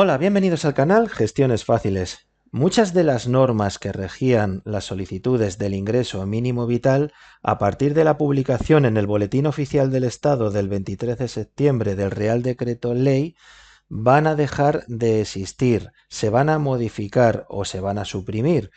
Hola, bienvenidos al canal Gestiones Fáciles. Muchas de las normas que regían las solicitudes del ingreso mínimo vital, a partir de la publicación en el Boletín Oficial del Estado del 23 de septiembre del Real Decreto Ley, van a dejar de existir, se van a modificar o se van a suprimir.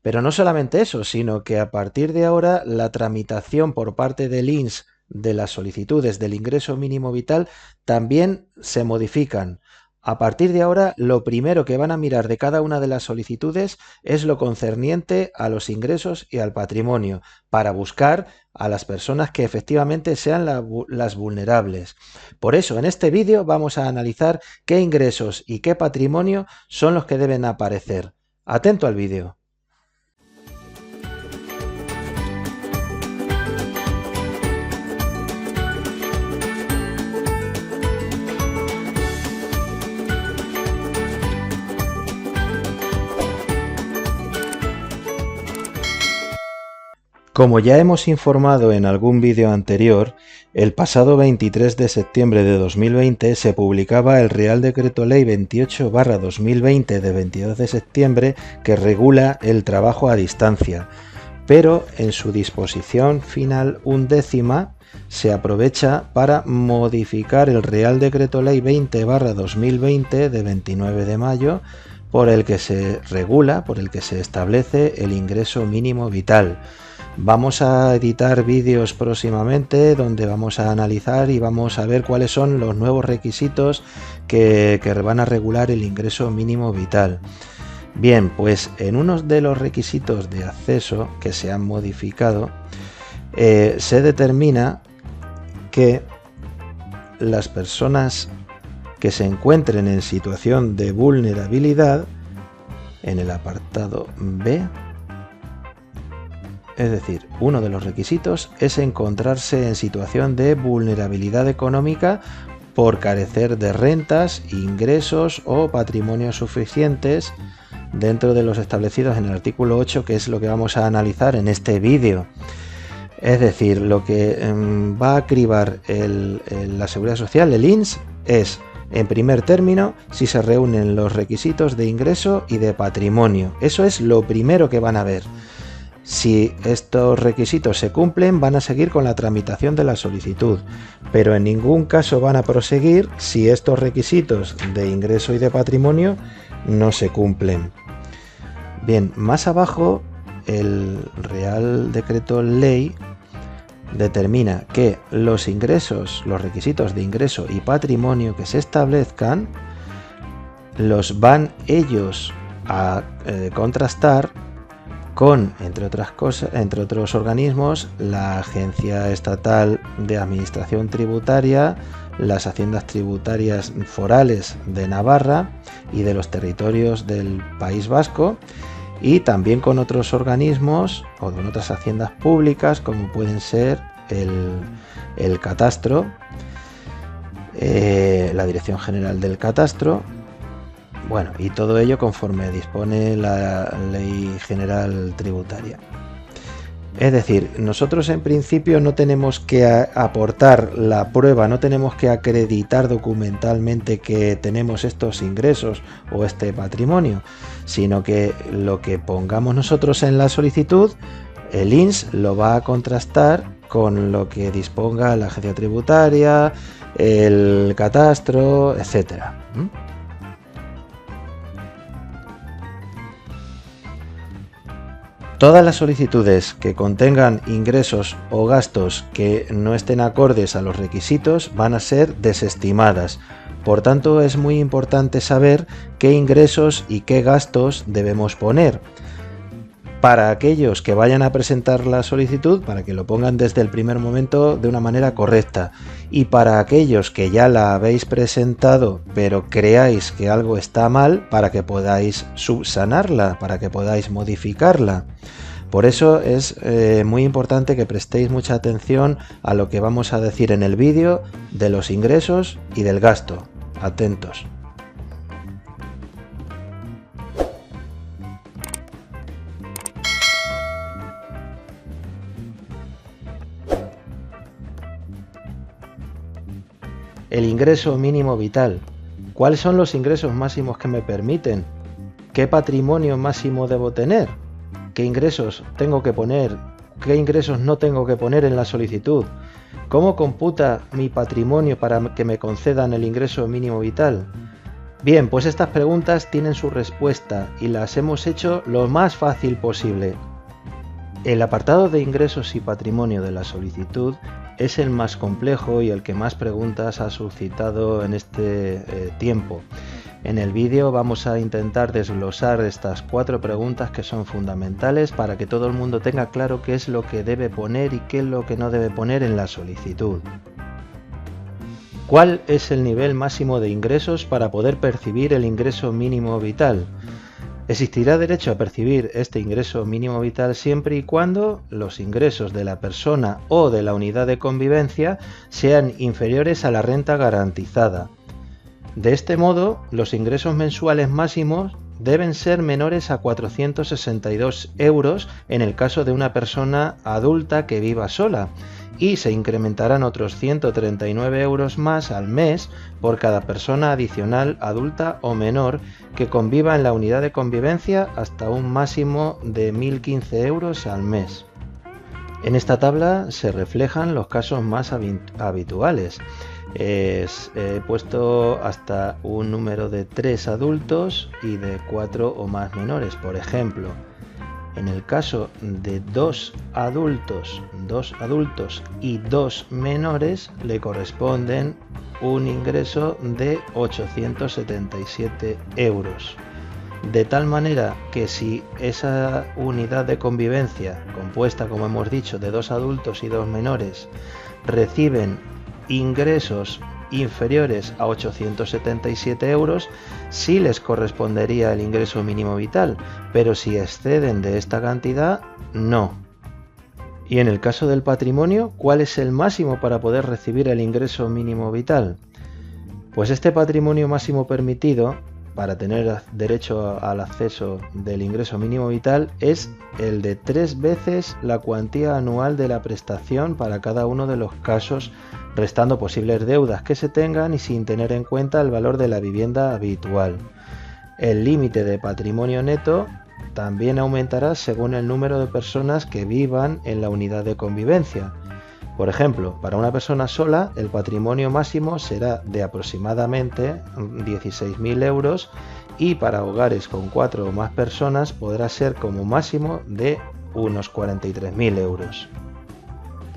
Pero no solamente eso, sino que a partir de ahora la tramitación por parte del INS de las solicitudes del ingreso mínimo vital también se modifican. A partir de ahora, lo primero que van a mirar de cada una de las solicitudes es lo concerniente a los ingresos y al patrimonio, para buscar a las personas que efectivamente sean las vulnerables. Por eso, en este vídeo vamos a analizar qué ingresos y qué patrimonio son los que deben aparecer. Atento al vídeo. Como ya hemos informado en algún vídeo anterior, el pasado 23 de septiembre de 2020 se publicaba el Real Decreto Ley 28/2020 de 22 de septiembre que regula el trabajo a distancia, pero en su disposición final 11ª se aprovecha para modificar el Real Decreto Ley 20/2020 de 29 de mayo por el que se regula, por el que se establece el ingreso mínimo vital. Vamos a editar vídeos próximamente donde vamos a analizar y vamos a ver cuáles son los nuevos requisitos que van a regular el ingreso mínimo vital. Bien, pues en uno de los requisitos de acceso que se han modificado, se determina que las personas que se encuentren en situación de vulnerabilidad, en el apartado B, es decir, uno de los requisitos es encontrarse en situación de vulnerabilidad económica por carecer de rentas, ingresos o patrimonio suficientes dentro de los establecidos en el artículo 8, que es lo que vamos a analizar en este vídeo. Es decir, lo que va a cribar la Seguridad Social, el INS, es, en primer término, si se reúnen los requisitos de ingreso y de patrimonio. Eso es lo primero que van a ver. Si estos requisitos se cumplen, van a seguir con la tramitación de la solicitud, pero en ningún caso van a proseguir si estos requisitos de ingreso y de patrimonio no se cumplen. Bien, más abajo, el Real Decreto Ley determina que los ingresos, los requisitos de ingreso y patrimonio que se establezcan, los van ellos a contrastar con, entre otros organismos, la Agencia Estatal de Administración Tributaria, las Haciendas Tributarias Forales de Navarra y de los territorios del País Vasco, y también con otros organismos o con otras haciendas públicas, como pueden ser el Catastro, la Dirección General del Catastro. Bueno, y todo ello conforme dispone la Ley General Tributaria. Es decir, nosotros en principio no tenemos que aportar la prueba, no tenemos que acreditar documentalmente que tenemos estos ingresos o este patrimonio, sino que lo que pongamos nosotros en la solicitud, el INS lo va a contrastar con lo que disponga la Agencia Tributaria, el Catastro, etcétera. Todas las solicitudes que contengan ingresos o gastos que no estén acordes a los requisitos van a ser desestimadas. Por tanto, es muy importante saber qué ingresos y qué gastos debemos poner. Para aquellos que vayan a presentar la solicitud, para que lo pongan desde el primer momento de una manera correcta, y para aquellos que ya la habéis presentado pero creáis que algo está mal, para que podáis subsanarla, para que podáis modificarla. Por eso es muy importante que prestéis mucha atención a lo que vamos a decir en el vídeo de los ingresos y del gasto. Atentos. El ingreso mínimo vital. ¿Cuáles son los ingresos máximos que me permiten? ¿Qué patrimonio máximo debo tener? ¿Qué ingresos tengo que poner? ¿Qué ingresos no tengo que poner en la solicitud? ¿Cómo computa mi patrimonio para que me concedan el ingreso mínimo vital? Bien, pues estas preguntas tienen su respuesta y las hemos hecho lo más fácil posible. El apartado de ingresos y patrimonio de la solicitud es el más complejo y el que más preguntas ha suscitado en este tiempo. En el vídeo vamos a intentar desglosar estas 4 preguntas que son fundamentales para que todo el mundo tenga claro qué es lo que debe poner y qué es lo que no debe poner en la solicitud. ¿Cuál es el nivel máximo de ingresos para poder percibir el ingreso mínimo vital? Existirá derecho a percibir este ingreso mínimo vital siempre y cuando los ingresos de la persona o de la unidad de convivencia sean inferiores a la renta garantizada. De este modo, los ingresos mensuales máximos deben ser menores a 462 euros en el caso de una persona adulta que viva sola y se incrementarán otros 139 euros más al mes por cada persona adicional adulta o menor que conviva en la unidad de convivencia hasta un máximo de 1.015 euros al mes. En esta tabla se reflejan los casos más habituales. He puesto hasta un número de 3 adultos y de 4 o más menores. Por ejemplo, en el caso de 2 adultos y 2 menores le corresponden un ingreso de 877 euros. De tal manera que si esa unidad de convivencia, compuesta como hemos dicho de 2 adultos y 2 menores, reciben ingresos inferiores a 877 euros, sí les correspondería el ingreso mínimo vital, pero si exceden de esta cantidad, no. Y en el caso del patrimonio, ¿cuál es el máximo para poder recibir el ingreso mínimo vital? Pues este patrimonio máximo permitido para tener derecho al acceso del ingreso mínimo vital es el de 3 veces la cuantía anual de la prestación para cada uno de los casos, restando posibles deudas que se tengan y sin tener en cuenta el valor de la vivienda habitual. El límite de patrimonio neto también aumentará según el número de personas que vivan en la unidad de convivencia. Por ejemplo, para una persona sola el patrimonio máximo será de aproximadamente 16.000 euros y para hogares con 4 o más personas podrá ser como máximo de unos 43.000 euros.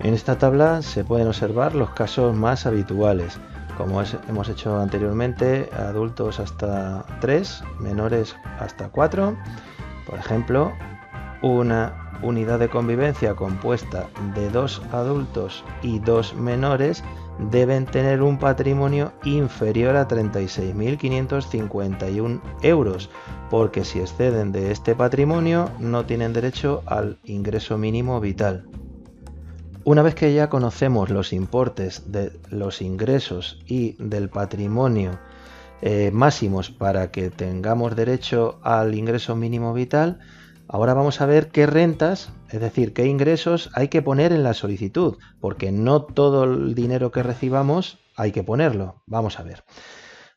En esta tabla se pueden observar los casos más habituales, como hemos hecho anteriormente, adultos hasta 3, menores hasta 4. Por ejemplo, una unidad de convivencia compuesta de 2 adultos y 2 menores deben tener un patrimonio inferior a 36.551 euros, porque si exceden de este patrimonio no tienen derecho al ingreso mínimo vital. Una vez que ya conocemos los importes de los ingresos y del patrimonio máximos para que tengamos derecho al ingreso mínimo vital, ahora vamos a ver qué rentas, es decir, qué ingresos hay que poner en la solicitud, porque no todo el dinero que recibamos hay que ponerlo. Vamos a ver.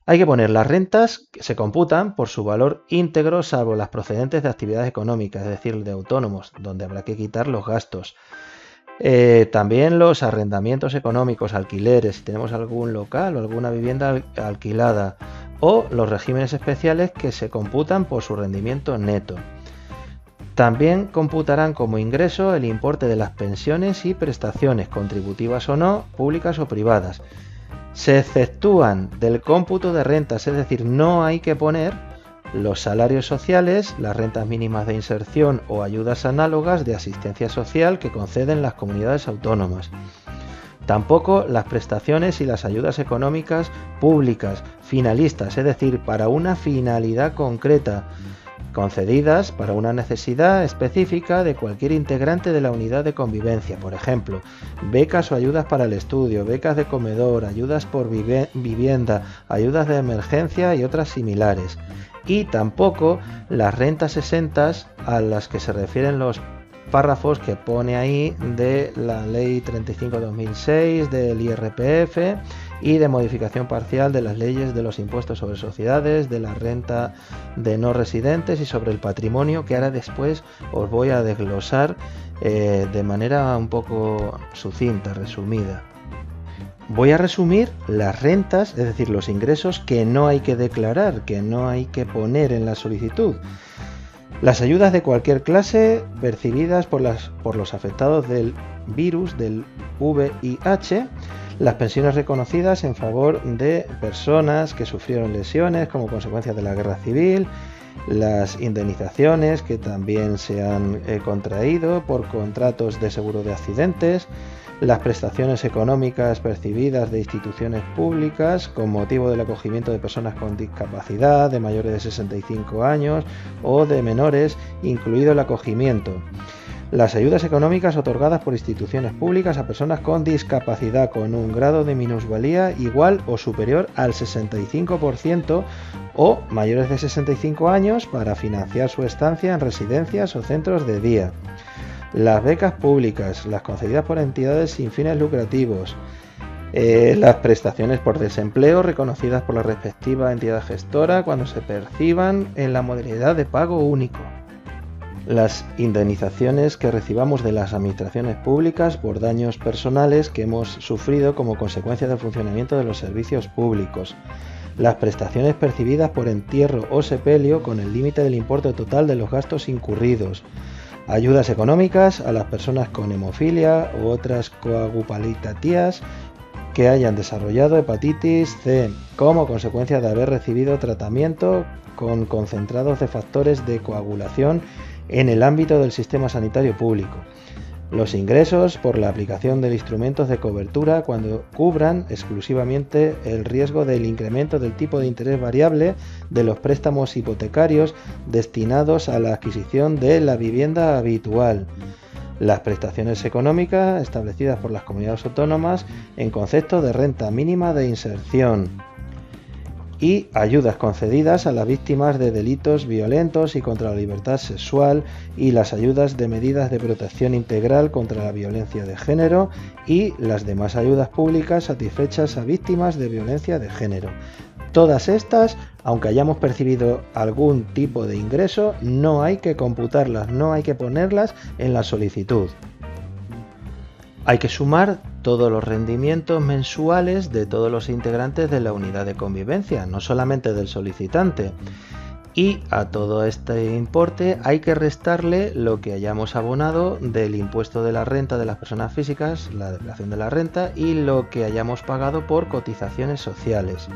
Hay que poner las rentas que se computan por su valor íntegro, salvo las procedentes de actividades económicas, es decir, de autónomos, donde habrá que quitar los gastos. También los arrendamientos económicos, alquileres, si tenemos algún local o alguna vivienda alquilada, o los regímenes especiales que se computan por su rendimiento neto. También computarán como ingreso el importe de las pensiones y prestaciones, contributivas o no, públicas o privadas. Se exceptúan del cómputo de rentas, es decir, no hay que poner los salarios sociales, las rentas mínimas de inserción o ayudas análogas de asistencia social que conceden las comunidades autónomas. Tampoco las prestaciones y las ayudas económicas públicas, finalistas, es decir, para una finalidad concreta, concedidas para una necesidad específica de cualquier integrante de la unidad de convivencia, por ejemplo, becas o ayudas para el estudio, becas de comedor, ayudas por vivienda, ayudas de emergencia y otras similares. Y tampoco las rentas exentas a las que se refieren los párrafos que pone ahí de la ley 35/2006 del IRPF y de modificación parcial de las leyes de los impuestos sobre sociedades, de la renta de no residentes y sobre el patrimonio, que ahora después os voy a desglosar de manera un poco sucinta, resumida. Voy a resumir las rentas, es decir, los ingresos que no hay que declarar, que no hay que poner en la solicitud. Las ayudas de cualquier clase percibidas por los afectados del virus del VIH, las pensiones reconocidas en favor de personas que sufrieron lesiones como consecuencia de la guerra civil, las indemnizaciones que también se han contraído por contratos de seguro de accidentes, las prestaciones económicas percibidas de instituciones públicas con motivo del acogimiento de personas con discapacidad, de mayores de 65 años o de menores, incluido el acogimiento. Las ayudas económicas otorgadas por instituciones públicas a personas con discapacidad con un grado de minusvalía igual o superior al 65% o mayores de 65 años para financiar su estancia en residencias o centros de día. Las becas públicas, las concedidas por entidades sin fines lucrativos, las prestaciones por desempleo reconocidas por la respectiva entidad gestora cuando se perciban en la modalidad de pago único. Las indemnizaciones que recibamos de las administraciones públicas por daños personales que hemos sufrido como consecuencia del funcionamiento de los servicios públicos. Las prestaciones percibidas por entierro o sepelio con el límite del importe total de los gastos incurridos. Ayudas económicas a las personas con hemofilia u otras coagulopatías que hayan desarrollado hepatitis C como consecuencia de haber recibido tratamiento con concentrados de factores de coagulación en el ámbito del sistema sanitario público. Los ingresos por la aplicación de instrumentos de cobertura cuando cubran exclusivamente el riesgo del incremento del tipo de interés variable de los préstamos hipotecarios destinados a la adquisición de la vivienda habitual. Las prestaciones económicas establecidas por las comunidades autónomas en concepto de renta mínima de inserción. Y ayudas concedidas a las víctimas de delitos violentos y contra la libertad sexual y las ayudas de medidas de protección integral contra la violencia de género y las demás ayudas públicas satisfechas a víctimas de violencia de género. Todas estas, aunque hayamos percibido algún tipo de ingreso, no hay que computarlas, no hay que ponerlas en la solicitud. Hay que sumar todos los rendimientos mensuales de todos los integrantes de la unidad de convivencia, no solamente del solicitante. Y a todo este importe hay que restarle lo que hayamos abonado del impuesto de la renta de las personas físicas, la declaración de la renta, y lo que hayamos pagado por cotizaciones sociales.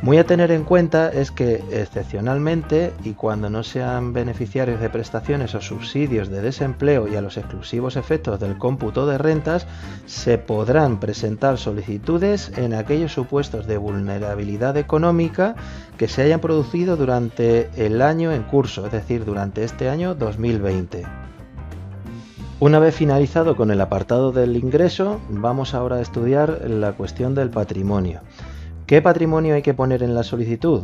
Muy a tener en cuenta es que excepcionalmente y cuando no sean beneficiarios de prestaciones o subsidios de desempleo y a los exclusivos efectos del cómputo de rentas, se podrán presentar solicitudes en aquellos supuestos de vulnerabilidad económica que se hayan producido durante el año en curso, es decir, durante este año 2020. Una vez finalizado con el apartado del ingreso, vamos ahora a estudiar la cuestión del patrimonio. ¿Qué patrimonio hay que poner en la solicitud?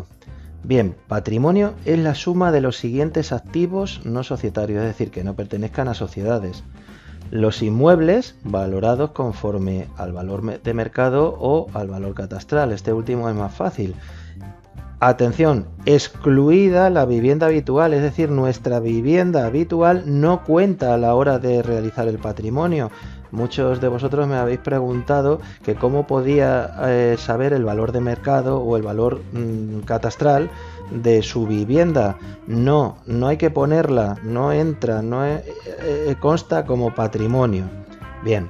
Bien, patrimonio es la suma de los siguientes activos no societarios, es decir, que no pertenezcan a sociedades. Los inmuebles valorados conforme al valor de mercado o al valor catastral. Este último es más fácil. Atención, excluida la vivienda habitual, es decir, nuestra vivienda habitual no cuenta a la hora de realizar el patrimonio. Muchos de vosotros me habéis preguntado que cómo podía saber el valor de mercado o el valor catastral de su vivienda. No hay que ponerla, no entra, consta como patrimonio. Bien,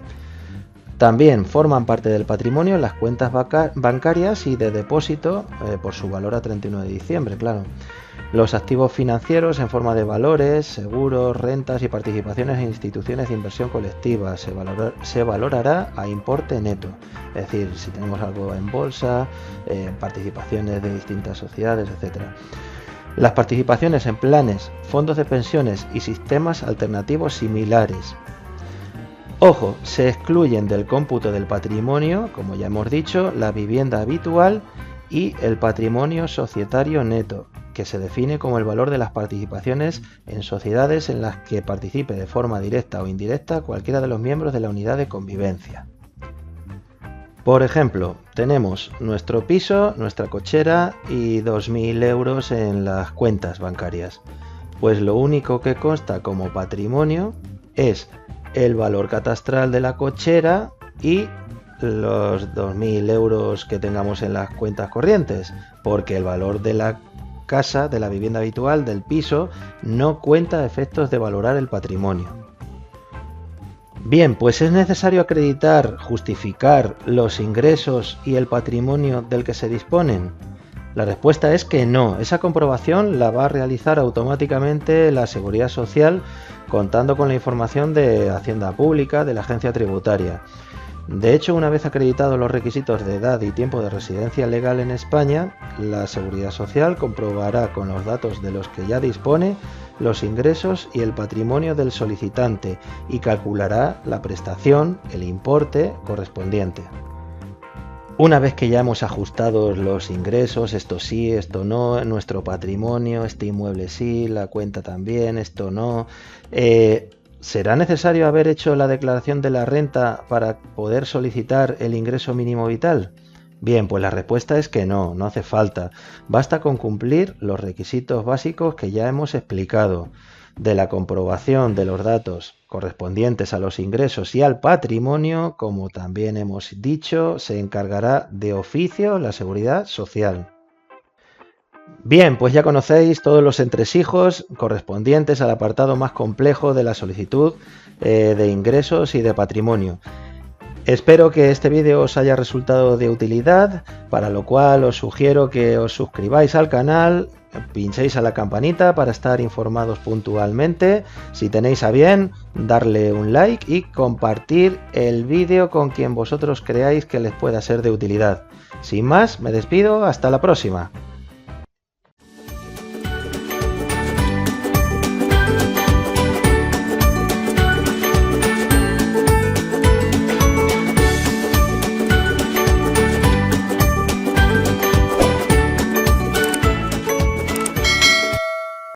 también forman parte del patrimonio las cuentas bancarias y de depósito por su valor a 31 de diciembre, claro. Los activos financieros en forma de valores, seguros, rentas y participaciones en instituciones de inversión colectiva se valorará a importe neto. Es decir, si tenemos algo en bolsa, participaciones de distintas sociedades, etc. Las participaciones en planes, fondos de pensiones y sistemas alternativos similares. Ojo, se excluyen del cómputo del patrimonio, como ya hemos dicho, la vivienda habitual y el patrimonio societario neto, que se define como el valor de las participaciones en sociedades en las que participe de forma directa o indirecta cualquiera de los miembros de la unidad de convivencia. Por ejemplo, tenemos nuestro piso, nuestra cochera y 2.000 euros en las cuentas bancarias. Pues lo único que consta como patrimonio es el valor catastral de la cochera y los 2.000 euros que tengamos en las cuentas corrientes, porque el valor de la casa, de la vivienda habitual, del piso, no cuenta a efectos de valorar el patrimonio. Bien, pues es necesario acreditar, justificar los ingresos y el patrimonio del que se disponen. La respuesta es que no, esa comprobación la va a realizar automáticamente la Seguridad Social contando con la información de Hacienda Pública, de la Agencia Tributaria. De hecho, una vez acreditados los requisitos de edad y tiempo de residencia legal en España, la Seguridad Social comprobará con los datos de los que ya dispone los ingresos y el patrimonio del solicitante y calculará la prestación, el importe correspondiente. Una vez que ya hemos ajustado los ingresos, esto sí, esto no, nuestro patrimonio, este inmueble sí, la cuenta también, esto no, ¿será necesario haber hecho la declaración de la renta para poder solicitar el ingreso mínimo vital? Bien, pues la respuesta es que no, no hace falta. Basta con cumplir los requisitos básicos que ya hemos explicado. De la comprobación de los datos correspondientes a los ingresos y al patrimonio, como también hemos dicho, se encargará de oficio la Seguridad Social. Bien, pues ya conocéis todos los entresijos correspondientes al apartado más complejo de la solicitud de ingresos y de patrimonio. Espero que este vídeo os haya resultado de utilidad, para lo cual os sugiero que os suscribáis al canal, pinchéis a la campanita para estar informados puntualmente. Si tenéis a bien, darle un like y compartir el vídeo con quien vosotros creáis que les pueda ser de utilidad. Sin más, me despido, hasta la próxima.